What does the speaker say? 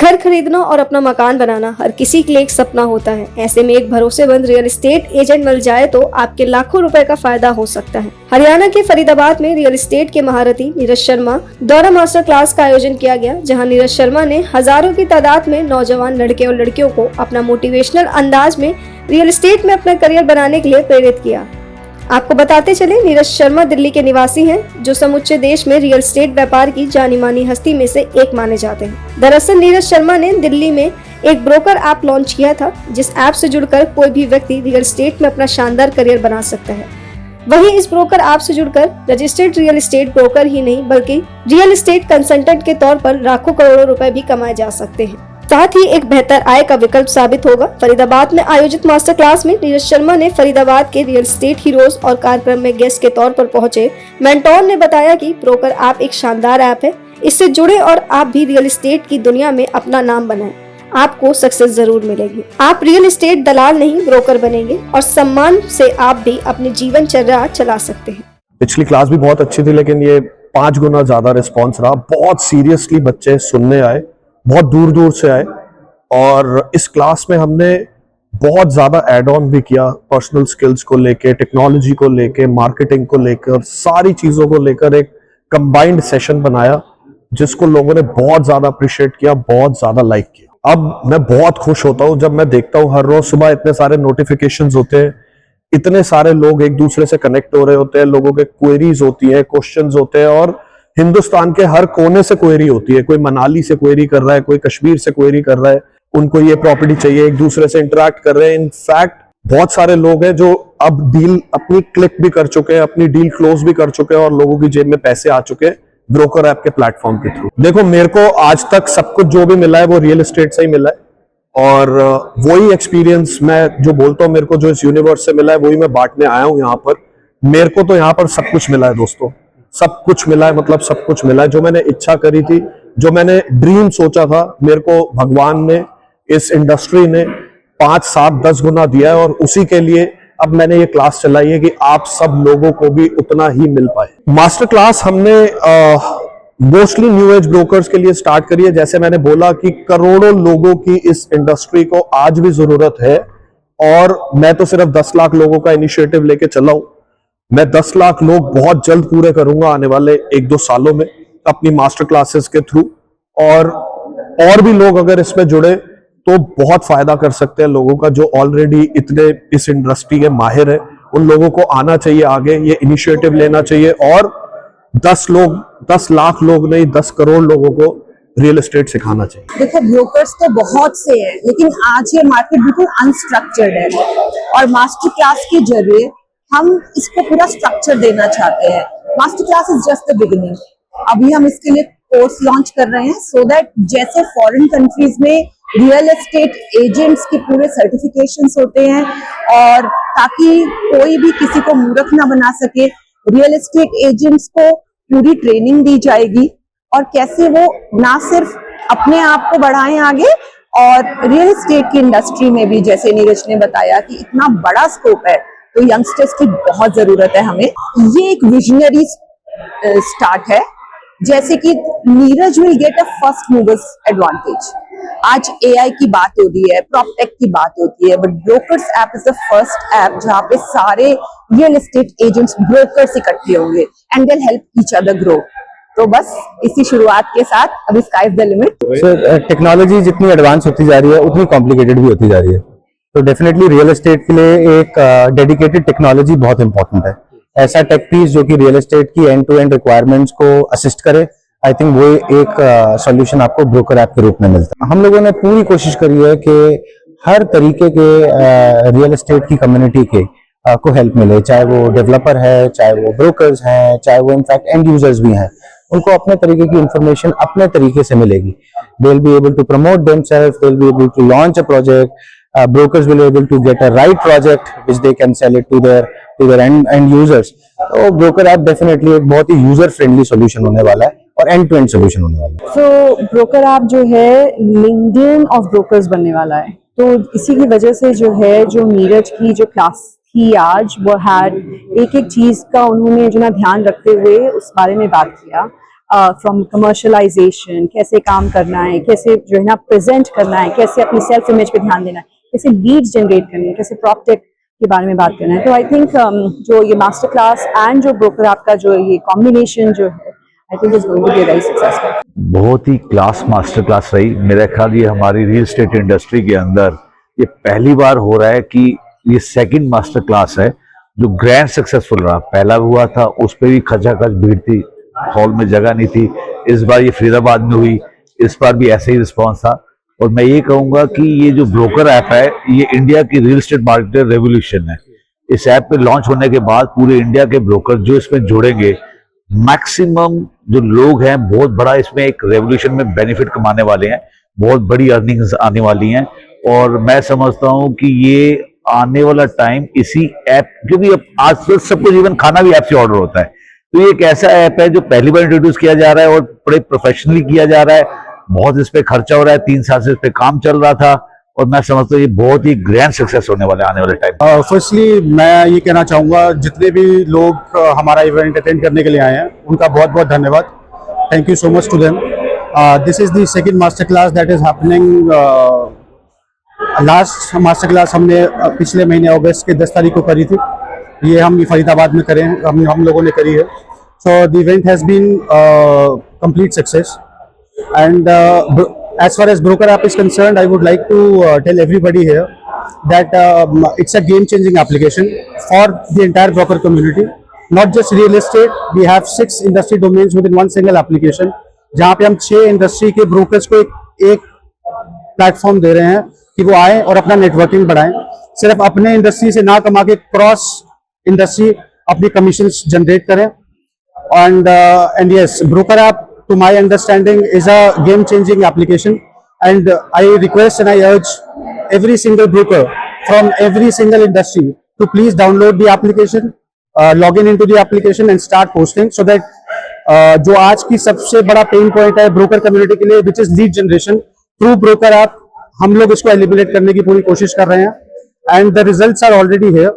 घर खरीदना और अपना मकान बनाना हर किसी के लिए एक सपना होता है। ऐसे में एक भरोसेमंद रियल एस्टेट एजेंट मिल जाए तो आपके लाखों रुपए का फायदा हो सकता है। हरियाणा के फरीदाबाद में रियल एस्टेट के महारथी नीरज शर्मा द्वारा मास्टर क्लास का आयोजन किया गया, जहां नीरज शर्मा ने हजारों की तादाद में नौजवान लड़के और लड़कियों को अपना मोटिवेशनल अंदाज में रियल एस्टेट में अपना करियर बनाने के लिए प्रेरित किया। आपको बताते चले, नीरज शर्मा दिल्ली के निवासी हैं, जो समूचे देश में रियल एस्टेट व्यापार की जानी मानी हस्ती में से एक माने जाते हैं। दरअसल नीरज शर्मा ने दिल्ली में एक ब्रोकर ऐप लॉन्च किया था, जिस ऐप से जुड़कर कोई भी व्यक्ति रियल एस्टेट में अपना शानदार करियर बना सकता है। वहीं इस ब्रोकर ऐप से जुड़कर रजिस्टर्ड रियल एस्टेट ब्रोकर ही नहीं बल्कि रियल एस्टेट कंसल्टेंट के तौर पर लाखों करोड़ों रुपए भी कमाए जा सकते हैं। साथ ही एक बेहतर आय का विकल्प साबित होगा। फरीदाबाद में आयोजित मास्टर क्लास में नीरज शर्मा ने फरीदाबाद के रियल एस्टेट हीरोज और कार्यक्रम में गेस्ट के तौर पर पहुंचे मेंटोर ने बताया कि ब्रोकर ऐप एक शानदार ऐप है, इससे जुड़े और आप भी रियल एस्टेट की दुनिया में अपना नाम बनाएं, आपको सक्सेस जरूर मिलेगी। आप रियल एस्टेट दलाल नहीं ब्रोकर बनेंगे और सम्मान से आप भी अपनी जीवनचर्या चला सकते हैं। पिछली क्लास भी बहुत अच्छी थी, लेकिन ये 5 गुना ज्यादा रिस्पॉन्स रहा। बहुत सीरियसली बच्चे सुनने आए, बहुत दूर दूर से आए, और इस क्लास में हमने बहुत ज्यादा एड ऑन भी किया पर्सनल स्किल्स को लेके, टेक्नोलॉजी को लेके, मार्केटिंग को लेकर, सारी चीजों को लेकर एक कंबाइंड सेशन बनाया, जिसको लोगों ने बहुत ज्यादा अप्रिशिएट किया, बहुत ज्यादा लाइक किया। अब मैं बहुत खुश होता हूं जब मैं देखता हूं हर रोज सुबह इतने सारे नोटिफिकेशंस होते हैं, इतने सारे लोग एक दूसरे से कनेक्ट हो रहे होते हैं, लोगों के क्वेरीज होती है, क्वेश्चंस होते हैं, और हिंदुस्तान के हर कोने से क्वेरी होती है। कोई मनाली से क्वेरी कर रहा है, कोई कश्मीर से क्वेरी कर रहा है, उनको ये प्रॉपर्टी चाहिए, एक दूसरे से इंटरेक्ट कर रहे हैं। इनफैक्ट बहुत सारे लोग हैं जो अब डील अपनी क्लिक भी कर चुके हैं, अपनी डील क्लोज भी कर चुके हैं, और लोगों की जेब में पैसे आ चुके हैं ब्रोकर ऐप के प्लेटफॉर्म के थ्रू। देखो, मेरे को आज तक सब कुछ जो भी मिला है वो रियल एस्टेट से ही मिला है, और वही एक्सपीरियंस मैं जो बोलता हूँ, मेरे को जो इस यूनिवर्स से मिला है वही मैं बांटने आया हूँ यहाँ पर। मेरे को तो यहाँ पर सब कुछ मिला है दोस्तों, सब कुछ मिला है, मतलब सब कुछ मिला है। जो मैंने इच्छा करी थी, जो मैंने ड्रीम सोचा था, मेरे को भगवान ने, इस इंडस्ट्री ने 5, 7, 10 गुना दिया है, और उसी के लिए अब मैंने ये क्लास चलाई है कि आप सब लोगों को भी उतना ही मिल पाए। मास्टर क्लास हमने मोस्टली न्यू एज ब्रोकर्स के लिए स्टार्ट करी है। जैसे मैंने बोला कि करोड़ों लोगों की इस इंडस्ट्री को आज भी जरूरत है, और मैं तो सिर्फ 10 लाख लोगों का इनिशिएटिव लेके चला हूं। मैं 10 लाख लोग बहुत जल्द पूरे करूंगा आने वाले 1-2 सालों में अपनी मास्टर क्लासेस के थ्रू, और भी लोग अगर इसमें जुड़े तो बहुत फायदा कर सकते हैं लोगों का, जो ऑलरेडी इतने इस इंडस्ट्री के माहिर है। उन लोगों को आना चाहिए आगे, ये इनिशिएटिव लेना चाहिए, और 10 लाख लोग नहीं, 10 करोड़ लोगों को रियल एस्टेट सिखाना चाहिए। देखो, ब्रोकर्स तो बहुत से हैं, लेकिन आज ये मार्केट बिल्कुल अनस्ट्रक्चर्ड है, और मास्टर क्लास के जरिए हम इसको पूरा स्ट्रक्चर देना चाहते हैं। Master class is just the beginning. अभी हम इसके लिए कोर्स लॉन्च कर रहे हैं, सो दैट जैसे फॉरेन कंट्रीज में रियल एस्टेट एजेंट्स के पूरे सर्टिफिकेशंस होते हैं, और ताकि कोई भी किसी को मूर्ख ना बना सके, रियल एस्टेट एजेंट्स को पूरी ट्रेनिंग दी जाएगी, और कैसे वो ना सिर्फ अपने आप को बढ़ाएं आगे, और रियल एस्टेट की इंडस्ट्री में भी, जैसे नीरज ने बताया कि इतना बड़ा स्कोप है, तो यंगस्टर्स की बहुत जरूरत है हमें। ये एक विजनरी स्टार्ट है, जैसे कि Neeraj will get a first movers advantage. आज एआई की बात हो रही है, प्रॉपटेक की बात होती है, but brokers app is the first app जहां पे सारे रियल एस्टेट एजेंट्स, ब्रोकर्स इकट्ठे होंगे, and they will help each other grow. तो बस इसी शुरुआत के साथ अभी sky is the limit. Technology जितनी एडवांस होती जा रही है, उतनी कॉम्प्लिकेटेड भी होती जा रही है, तो डेफिनेटली रियल एस्टेट के लिए एक डेडिकेटेड टेक्नोलॉजी बहुत इंपॉर्टेंट है। ऐसा टेक पीस जो कि रियल एस्टेट की एंड टू एंड रिक्वायरमेंट्स को असिस्ट करे, आई थिंक वो एक सॉल्यूशन आपको ब्रोकर ऐप के रूप में मिलता है। हम लोगों ने पूरी कोशिश करी है कि हर तरीके के रियल एस्टेट की कम्युनिटी के को हेल्प मिले, चाहे वो डेवलपर है, चाहे वो ब्रोकर्स हैं, चाहे वो इनफैक्ट एंड यूजर्स भी हैं। उनको अपने तरीके की इंफॉर्मेशन अपने तरीके से मिलेगी। They will be able to promote themself, they will be able to launch a project, brokers will be able to get a right project which they can sell it to their end users। तो broker app definitely एक बहुत ही user friendly solution होने वाला है, और and to and solution होने वाला है। तो ब्रोकर ऐप जो है लिंक्डइन ऑफ ब्रोकर्स बनने वाला है। तो इसी की वजह से जो है, जो नीरज की जो क्लास थी आज, वो हैड एक एक चीज का उन्होंने जो ना ध्यान रखते हुए उस बारे में बात किया। फ्रॉम कमर्शलाइजेशन, कैसे काम करना है, कैसे जो है ना प्रेजेंट करना है, कैसे अपनी सेल्फ इमेज पे ध्यान देना है, कैसे लीड्स जनरेट करनी है, कैसे प्रॉप्टेक के बारे में बात करना है। तो आई थिंक जो ये मास्टर क्लास एंड जो ब्रोकर ऐप का जो ये कॉम्बिनेशन जो है, I think is going to be very successful. बहुत ही क्लास मास्टर क्लास रही। मेरा ख्याल ये हमारी रियल एस्टेट इंडस्ट्री के अंदर ये पहली बार हो रहा है कि ये सेकंड मास्टर क्लास है जो ग्रैंड सक्सेसफुल रहा। पहला हुआ था, उस पर भी खचाखच भीड़ थी, हॉल में जगह नहीं थी। इस बार ये फरीदाबाद में हुई, इस बार भी ऐसे ही रिस्पॉन्स था। और मैं ये कहूंगा कि ये जो ब्रोकर ऐप है ये इंडिया की रियल एस्टेट मार्केट रेवोल्यूशन है। इस ऐप पे लॉन्च होने के बाद पूरे इंडिया के ब्रोकर जो इसमें जुड़ेंगे, मैक्सिमम जो लोग हैं, बहुत बड़ा इसमें एक रेवोल्यूशन में बेनिफिट कमाने वाले हैं, बहुत बड़ी अर्निंग्स आने वाली हैं। और मैं समझता हूं कि ये आने वाला टाइम इसी ऐप, क्योंकि अब आजकल सब कुछ इवन खाना भी ऐप से ऑर्डर होता है, तो ये एक ऐसा ऐप है जो पहली बार इंट्रोड्यूस किया जा रहा है और बड़े प्रोफेशनली किया जा रहा है। बहुत इस पे खर्चा हो रहा है, 3 साल से इस पे काम चल रहा था और मैं समझता हूँ ये बहुत ही ग्रैंड सक्सेस होने वाला है आने वाले टाइम। फर्स्टली मैं ये कहना चाहूँगा जितने भी लोग हमारा इवेंट अटेंड करने के लिए आए हैं उनका बहुत बहुत धन्यवाद। Thank you so much to them. This is the second master class that is happening. Last master class हमने पिछले महीने अगस्त के 10 तारीख को करी थी। ये हम फरीदाबाद में करें, हम लोगों ने करी है। So the event has been complete success and as far as broker app is concerned, I would like to tell everybody here that it's a game changing application for the entire broker community, not just real estate. We have 6 industry domains within one single application, जहाँ पे हम 6 industry के brokers को एक platform दे रहे हैं कि वो आए और अपना नेटवर्किंग बढ़ाएं। सिर्फ अपने इंडस्ट्री से ना कमा के क्रॉस इंडस्ट्री अपनी कमीशन जनरेट करें। and yes, broker app to my understanding is a game changing application, and I request and I urge every single broker from every single industry to please download the application, log in into the application and start posting, so that जो आज की सबसे बड़ा pain point है broker community के लिए, which is lead generation through broker app, हम लोग इसको एलिमिनेट करने की पूरी कोशिश कर रहे हैं and the results are already here.